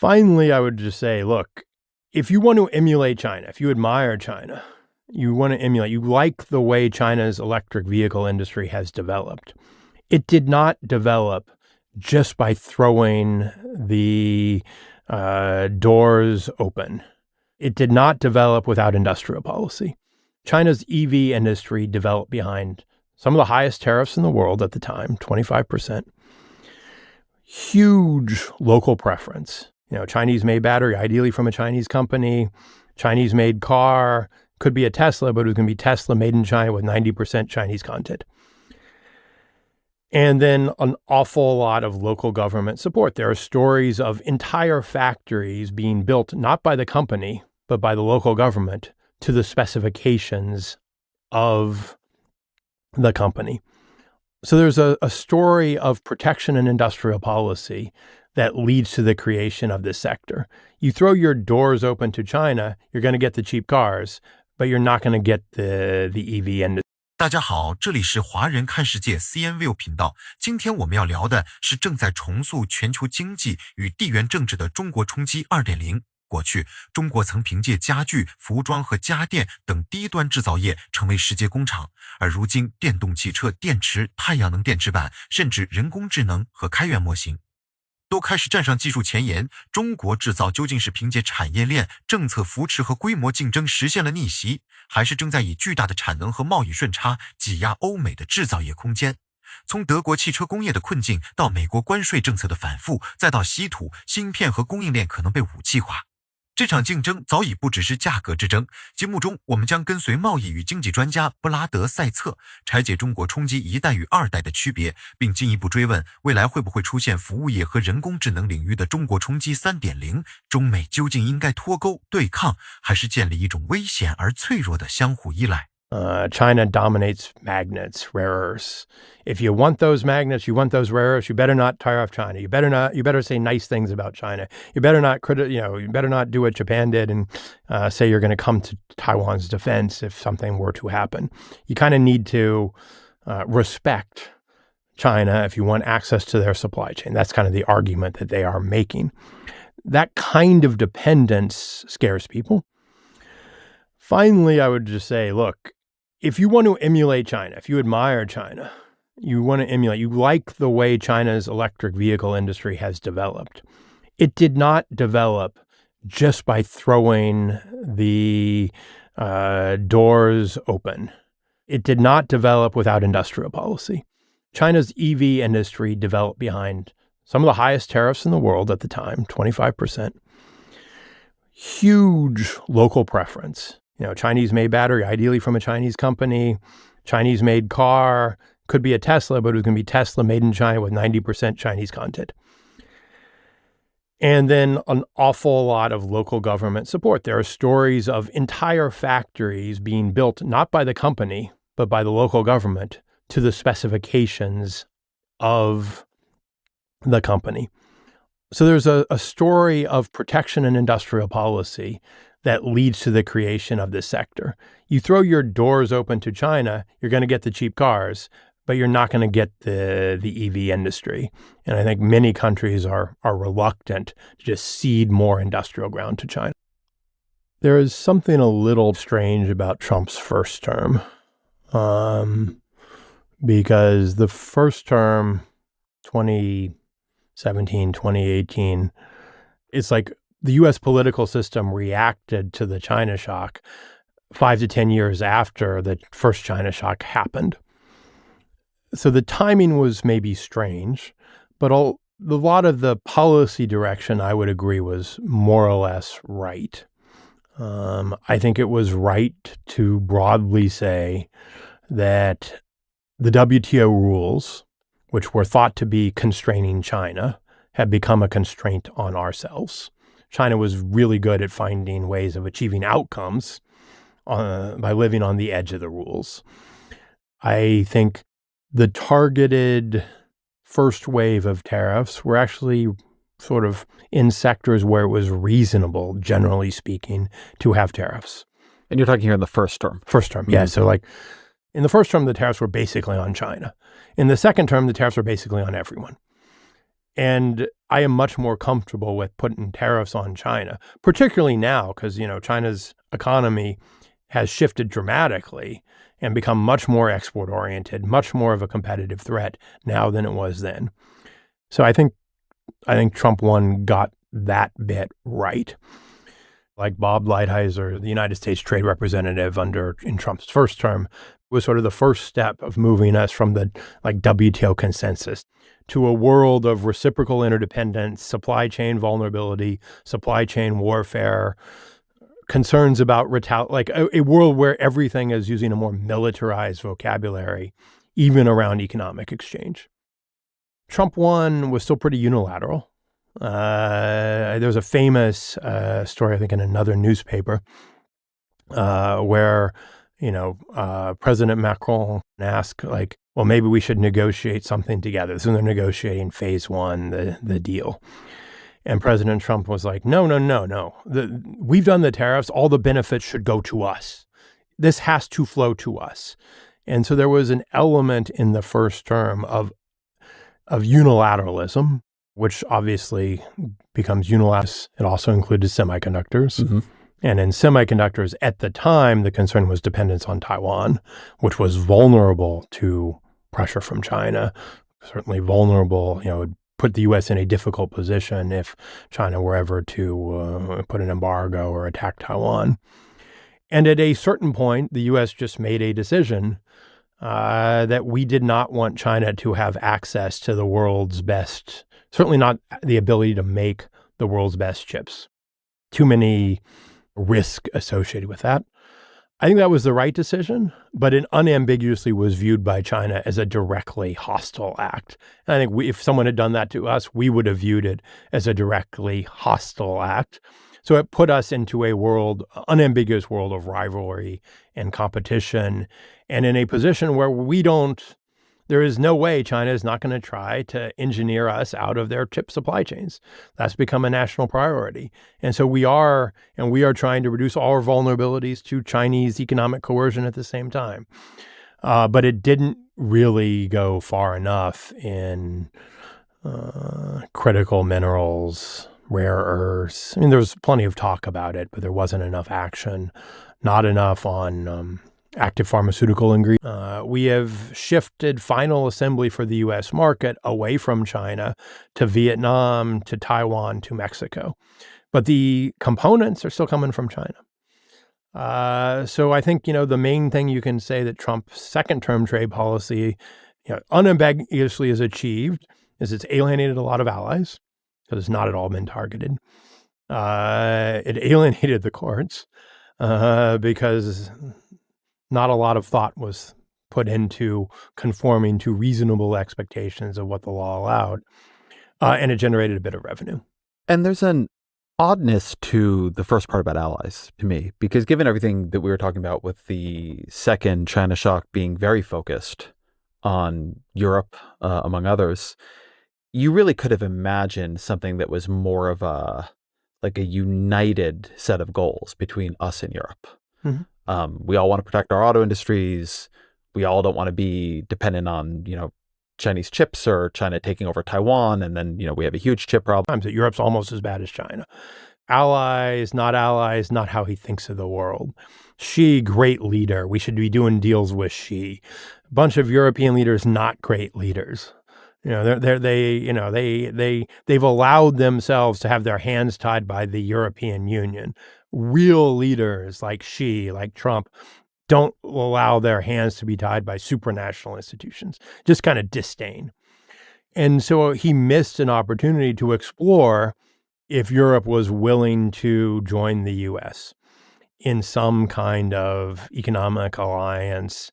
Finally, I would just say, look, if you want to emulate China, if you admire China, you want to emulate, you like the way China's electric vehicle industry has developed. It did not develop just by throwing the doors open. It did not develop without industrial policy. China's EV industry developed behind some of the highest tariffs in the world at the time, 25%. Huge local preference. Chinese-made battery, ideally from a Chinese company. Chinese-made car, could be a Tesla, but it was going to be Tesla made in China with 90% Chinese content. And then an awful lot of local government support. There are stories of entire factories being built, not by the company, but by the local government to the specifications of the company. So there's a story of protection and industrial policy that leads to the creation of this sector. You throw your doors open to China, you're going to get the cheap cars, but you're not going to get the EV industry. 大家好，这里是华人看世界 CNView 频道。今天我们要聊的是正在重塑全球经济与地缘政治的中国冲击2.0。过去，中国曾凭借家具、服装和家电等低端制造业成为世界工厂，而如今电动汽车、电池、太阳能电池板，甚至人工智能和开源模型，都开始站上技术前沿。中国制造究竟是凭借产业链、政策扶持和规模竞争实现了逆袭，还是正在以巨大的产能和贸易顺差挤压欧美的制造业空间？从德国汽车工业的困境到美国关税政策的反复，再到稀土、芯片和供应链可能被武器化。这场竞争早已不只是价格之争。节目中，我们将跟随贸易与经济专家布拉德赛测，拆解中国冲击一代与二代的区别，并进一步追问未来会不会出现服务业和人工智能领域的中国冲击3.0，中美究竟应该脱钩对抗，还是建立一种危险而脆弱的相互依赖？China dominates magnets, rare earths. If you want those magnets, you want those rare earths, you better not tear off China. You better say nice things about China. You better not you better not do what Japan did and say you're going to come to Taiwan's defense if something were to happen. You kind of need to respect China if you want access to their supply chain. That's kind of the argument that they are making. That kind of dependence scares people. Finally, I would just say, look, if you want to emulate China, if you admire China, you want to emulate, you like the way China's electric vehicle industry has developed. It did not develop just by throwing the doors open. It did not develop without industrial policy. China's EV industry developed behind some of the highest tariffs in the world at the time, 25%. Huge local preference. Chinese-made battery, ideally from a Chinese company. Chinese-made car, could be a Tesla, but it was going to be Tesla made in China with 90% Chinese content. And then an awful lot of local government support. There are stories of entire factories being built, not by the company, but by the local government to the specifications of the company. So there's a story of protection and industrial policy that leads to the creation of this sector. You throw your doors open to China, you're going to get the cheap cars, but you're not going to get the EV industry. And I think many countries are reluctant to just cede more industrial ground to China. There is something a little strange about Trump's first term, because the first term, 2017, 2018, it's like the U.S. political system reacted to the China shock 5 to 10 years after the first China shock happened. So the timing was maybe strange, but a lot of the policy direction, I would agree, was more or less right. I think it was right to broadly say that the WTO rules, which were thought to be constraining China, had become a constraint on ourselves. China was really good at finding ways of achieving outcomes by living on the edge of the rules. I think the targeted first wave of tariffs were actually sort of in sectors where it was reasonable, generally speaking, to have tariffs. And you're talking here in the first term. First term, yeah. So like in the first term, the tariffs were basically on China. In the second term, the tariffs were basically on everyone. And I am much more comfortable with putting tariffs on China, particularly now because, China's economy has shifted dramatically and become much more export-oriented, much more of a competitive threat now than it was then. So I think Trump 1 got that bit right. Like Bob Lighthizer, the United States Trade Representative in Trump's first term, was sort of the first step of moving us from the WTO consensus to a world of reciprocal interdependence, supply chain vulnerability, supply chain warfare, concerns about a world where everything is using a more militarized vocabulary, even around economic exchange. Trump 1 was still pretty unilateral. There's a famous story, I think, in another newspaper where President Macron asked, well, maybe we should negotiate something together. So they're negotiating phase 1, the deal. And President Trump was like, no. We've done the tariffs. All the benefits should go to us. This has to flow to us. And so there was an element in the first term of unilateralism, which obviously becomes unilateral. It also included semiconductors. Mm-hmm. And in semiconductors, at the time, the concern was dependence on Taiwan, which was vulnerable to pressure from China, certainly vulnerable, it would put the U.S. in a difficult position if China were ever to put an embargo or attack Taiwan. And at a certain point, the U.S. just made a decision that we did not want China to have access to the world's best, certainly not the ability to make the world's best chips. Too many risk associated with that. I think that was the right decision, but it unambiguously was viewed by China as a directly hostile act. And I think if someone had done that to us, we would have viewed it as a directly hostile act. So it put us into a unambiguous world of rivalry and competition, and in a position where there is no way China is not going to try to engineer us out of their chip supply chains. That's become a national priority. And so we are trying to reduce all our vulnerabilities to Chinese economic coercion at the same time. But it didn't really go far enough in critical minerals, rare earths. I mean, there was plenty of talk about it, but there wasn't enough action, not enough on active pharmaceutical ingredients. We have shifted final assembly for the U.S. market away from China to Vietnam, to Taiwan, to Mexico. But the components are still coming from China. So I think, the main thing you can say that Trump's second-term trade policy unambiguously has achieved is it's alienated a lot of allies, because it's not at all been targeted. It alienated the courts because not a lot of thought was put into conforming to reasonable expectations of what the law allowed. And it generated a bit of revenue. And there's an oddness to the first part about allies to me, because given everything that we were talking about with the second China shock being very focused on Europe, among others, you really could have imagined something that was more of a united set of goals between us and Europe. Mm-hmm. We all want to protect our auto industries. We all don't want to be dependent on, Chinese chips or China taking over Taiwan. And then, we have a huge chip problem. That Europe's almost as bad as China. Allies, not how he thinks of the world. Xi, great leader. We should be doing deals with Xi. A bunch of European leaders, not great leaders. They've allowed themselves to have their hands tied by the European Union. Real leaders like Xi, like Trump, don't allow their hands to be tied by supranational institutions, just kind of disdain. And so he missed an opportunity to explore if Europe was willing to join the U.S. in some kind of economic alliance,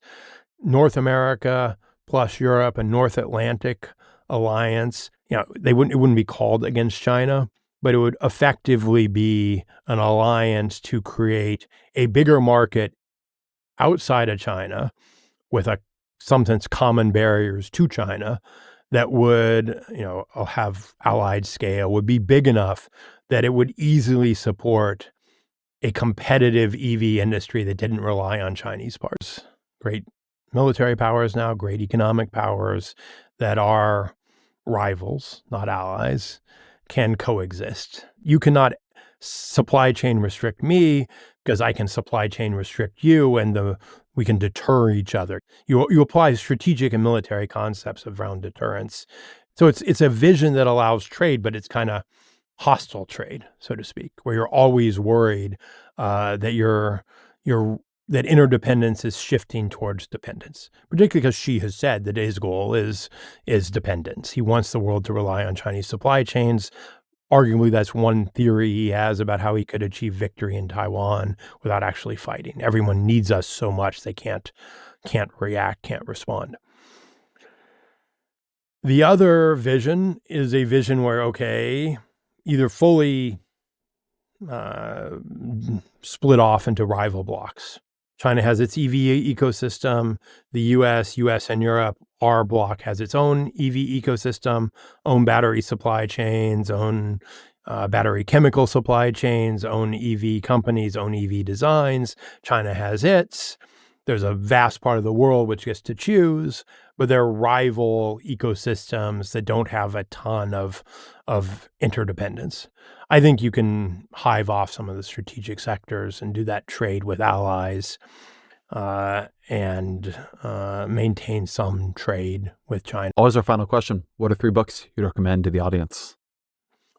North America plus Europe, a North Atlantic alliance. It wouldn't be called against China, but it would effectively be an alliance to create a bigger market outside of China with sometimes common barriers to China that would, have allied scale, would be big enough that it would easily support a competitive EV industry that didn't rely on Chinese parts. Great military powers now, great economic powers that are rivals, not allies, can coexist. You cannot supply chain restrict me because I can supply chain restrict you, and we can deter each other. You apply strategic and military concepts around deterrence. So it's a vision that allows trade, but it's kind of hostile trade, so to speak, where you're always worried that that interdependence is shifting towards dependence, particularly because Xi has said that his goal is dependence. He wants the world to rely on Chinese supply chains. Arguably, that's one theory he has about how he could achieve victory in Taiwan without actually fighting. Everyone needs us so much they can't react, can't respond. The other vision is a vision where, okay, either fully split off into rival blocks. China has its EV ecosystem. The US and Europe, our bloc has its own EV ecosystem, own battery supply chains, own battery chemical supply chains, own EV companies, own EV designs. China has its. There's a vast part of the world which gets to choose, but they're rival ecosystems that don't have a ton of interdependence. I think you can hive off some of the strategic sectors and do that trade with allies and maintain some trade with China. Always our final question. What are 3 books you'd recommend to the audience?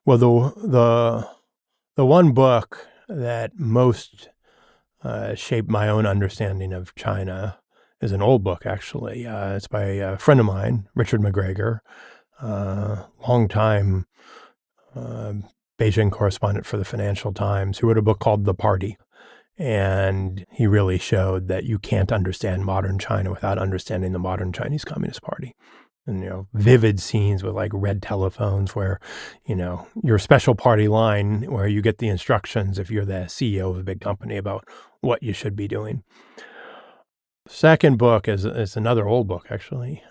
Well, the one book that most shaped my own understanding of China is an old book, actually. It's by a friend of mine, Richard McGregor, long-time Beijing correspondent for the Financial Times, who wrote a book called The Party. And he really showed that you can't understand modern China without understanding the modern Chinese Communist Party. And, vivid scenes with like red telephones where, your special party line where you get the instructions if you're the CEO of a big company about what you should be doing. Second book is another old book, actually.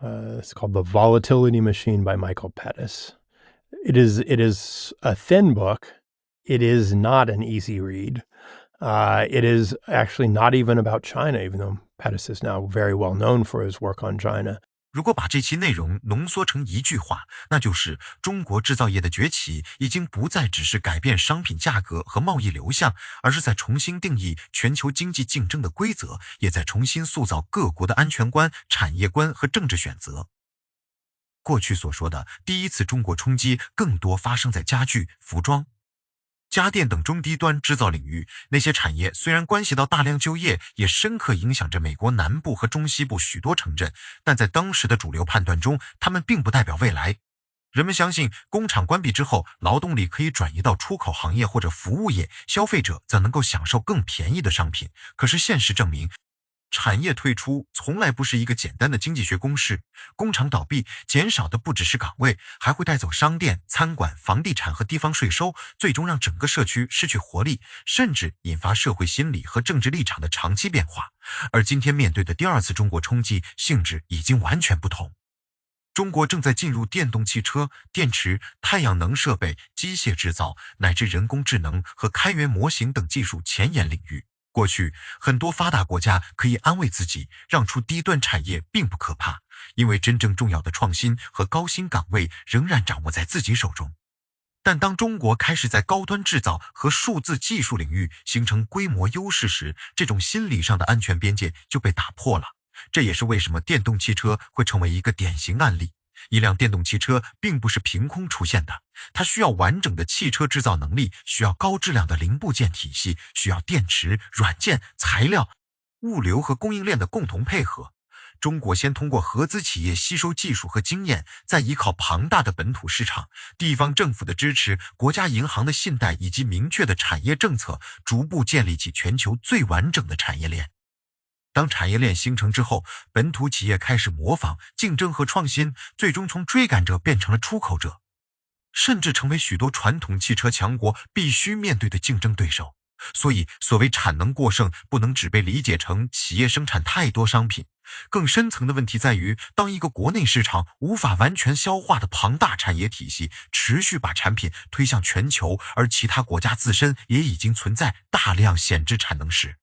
It's called The Volatility Machine by Michael Pettis. It is a thin book. It is not an easy read. It is actually not even about China, even though Pettis is now very well known for his work on China. 如果把这期内容浓缩成一句话，那就是中国制造业的崛起已经不再只是改变商品价格和贸易流向，而是在重新定义全球经济竞争的规则，也在重新塑造各国的安全观、产业观和政治选择。过去所说的第一次中国冲击更多发生在家具、服装、家电等中低端制造领域，那些产业虽然关系到大量就业，也深刻影响着美国南部和中西部许多城镇，但在当时的主流判断中，它们并不代表未来。人们相信工厂关闭之后，劳动力可以转移到出口行业或者服务业，消费者则能够享受更便宜的商品。可是现实证明，产业退出从来不是一个简单的经济学公式，工厂倒闭减少的不只是岗位，还会带走商店、餐馆、房地产和地方税收，最终让整个社区失去活力，甚至引发社会心理和政治立场的长期变化。而今天面对的第二次中国冲击性质已经完全不同。中国正在进入电动汽车、电池、太阳能设备、机械制造乃至人工智能和开源模型等技术前沿领域。过去，很多发达国家可以安慰自己，让出低端产业并不可怕，因为真正重要的创新和高薪岗位仍然掌握在自己手中。但当中国开始在高端制造和数字技术领域形成规模优势时，这种心理上的安全边界就被打破了。这也是为什么电动汽车会成为一个典型案例。一辆电动汽车并不是凭空出现的，它需要完整的汽车制造能力，需要高质量的零部件体系，需要电池、软件、材料、物流和供应链的共同配合。中国先通过合资企业吸收技术和经验，再依靠庞大的本土市场、地方政府的支持、国家银行的信贷以及明确的产业政策，逐步建立起全球最完整的产业链。当产业链形成之后，本土企业开始模仿、竞争和创新，最终从追赶者变成了出口者，甚至成为许多传统汽车强国必须面对的竞争对手。所以，所谓产能过剩，不能只被理解成企业生产太多商品。更深层的问题在于，当一个国内市场无法完全消化的庞大产业体系持续把产品推向全球，而其他国家自身也已经存在大量闲置产能时，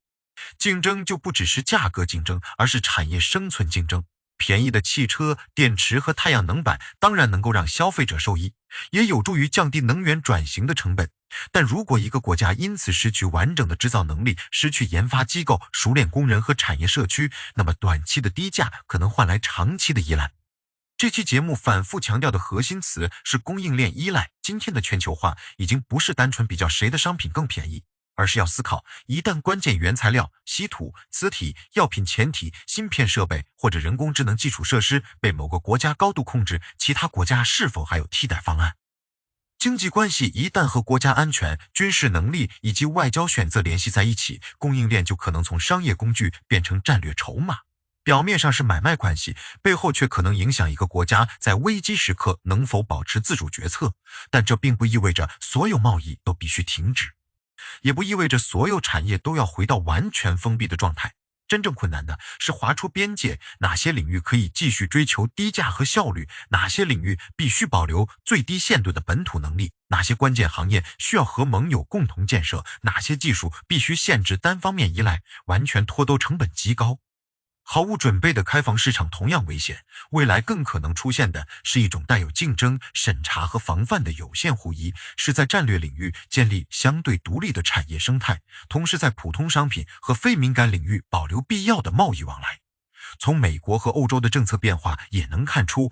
竞争就不只是价格竞争，而是产业生存竞争。便宜的汽车、电池和太阳能板当然能够让消费者受益，也有助于降低能源转型的成本。但如果一个国家因此失去完整的制造能力，失去研发机构、熟练工人和产业社区，那么短期的低价可能换来长期的依赖。这期节目反复强调的核心词是供应链依赖。今天的全球化已经不是单纯比较谁的商品更便宜，而是要思考，一旦关键原材料、稀土、磁体、药品前体、芯片设备或者人工智能基础设施被某个国家高度控制，其他国家是否还有替代方案？经济关系一旦和国家安全、军事能力以及外交选择联系在一起，供应链就可能从商业工具变成战略筹码。表面上是买卖关系，背后却可能影响一个国家在危机时刻能否保持自主决策。但这并不意味着所有贸易都必须停止，也不意味着所有产业都要回到完全封闭的状态。真正困难的是划出边界，哪些领域可以继续追求低价和效率，哪些领域必须保留最低限度的本土能力，哪些关键行业需要和盟友共同建设，哪些技术必须限制单方面依赖，完全脱钩成本极高。毫无准备的开放市场同样危险，未来更可能出现的是一种带有竞争、审查和防范的有限互依，是在战略领域建立相对独立的产业生态，同时在普通商品和非敏感领域保留必要的贸易往来。从美国和欧洲的政策变化也能看出，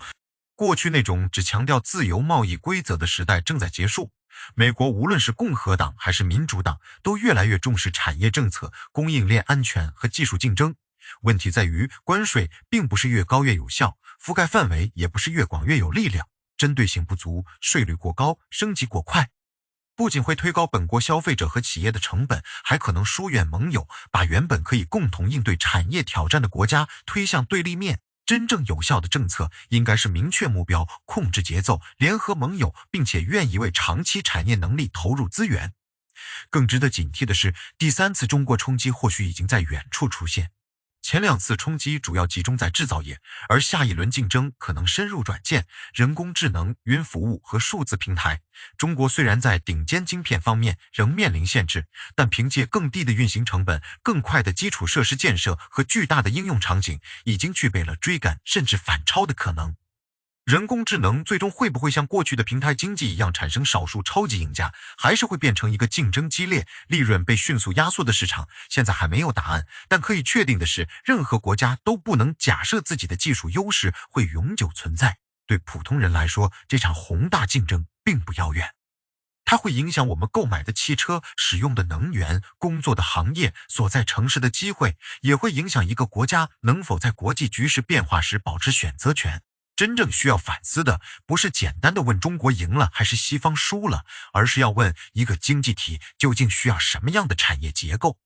过去那种只强调自由贸易规则的时代正在结束。美国无论是共和党还是民主党，都越来越重视产业政策、供应链安全和技术竞争。问题在于，关税并不是越高越有效，覆盖范围也不是越广越有力量，针对性不足，税率过高，升级过快，不仅会推高本国消费者和企业的成本，还可能疏远盟友，把原本可以共同应对产业挑战的国家推向对立面。真正有效的政策应该是明确目标，控制节奏，联合盟友，并且愿意为长期产业能力投入资源。更值得警惕的是，第三次中国冲击或许已经在远处出现。前两次冲击主要集中在制造业，而下一轮竞争可能深入软件、人工智能、云服务和数字平台。中国虽然在顶尖晶片方面仍面临限制，但凭借更低的运行成本、更快的基础设施建设和巨大的应用场景，已经具备了追赶甚至反超的可能。人工智能最终会不会像过去的平台经济一样产生少数超级赢家，还是会变成一个竞争激烈、利润被迅速压缩的市场？现在还没有答案，但可以确定的是，任何国家都不能假设自己的技术优势会永久存在。对普通人来说，这场宏大竞争并不遥远。它会影响我们购买的汽车、使用的能源、工作的行业、所在城市的机会，也会影响一个国家能否在国际局势变化时保持选择权。真正需要反思的，不是简单的问中国赢了还是西方输了，而是要问一个经济体究竟需要什么样的产业结构，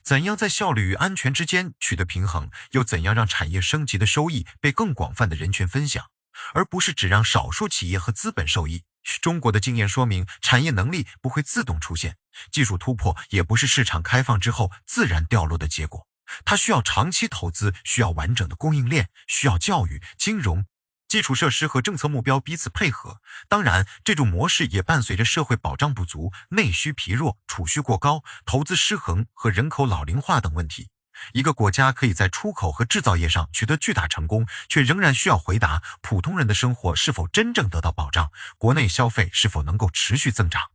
怎样在效率与安全之间取得平衡，又怎样让产业升级的收益被更广泛的人群分享，而不是只让少数企业和资本受益。中国的经验说明，产业能力不会自动出现，技术突破也不是市场开放之后自然掉落的结果，它需要长期投资，需要完整的供应链，需要教育、金融、基础设施和政策目标彼此配合。当然，这种模式也伴随着社会保障不足、内需疲弱、储蓄过高、投资失衡和人口老龄化等问题。一个国家可以在出口和制造业上取得巨大成功，却仍然需要回答普通人的生活是否真正得到保障，国内消费是否能够持续增长，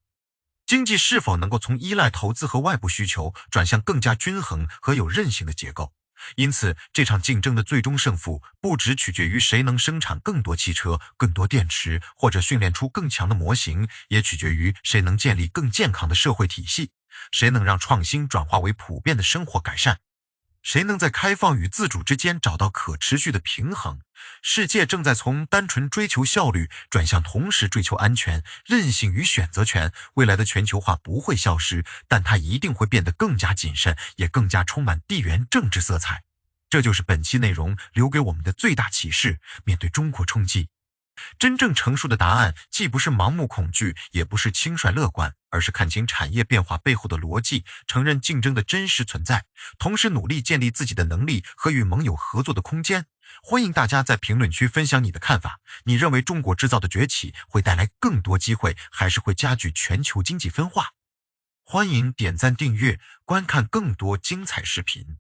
经济是否能够从依赖投资和外部需求转向更加均衡和有韧性的结构。因此，这场竞争的最终胜负不只取决于谁能生产更多汽车、更多电池，或者训练出更强的模型，也取决于谁能建立更健康的社会体系，谁能让创新转化为普遍的生活改善，谁能在开放与自主之间找到可持续的平衡。世界正在从单纯追求效率转向同时追求安全、韧性与选择权。未来的全球化不会消失，但它一定会变得更加谨慎，也更加充满地缘政治色彩。这就是本期内容留给我们的最大启示。面对中国冲击，真正成熟的答案既不是盲目恐惧，也不是轻率乐观，而是看清产业变化背后的逻辑，承认竞争的真实存在，同时努力建立自己的能力和与盟友合作的空间。欢迎大家在评论区分享你的看法，你认为中国制造的崛起会带来更多机会，还是会加剧全球经济分化？欢迎点赞订阅，观看更多精彩视频。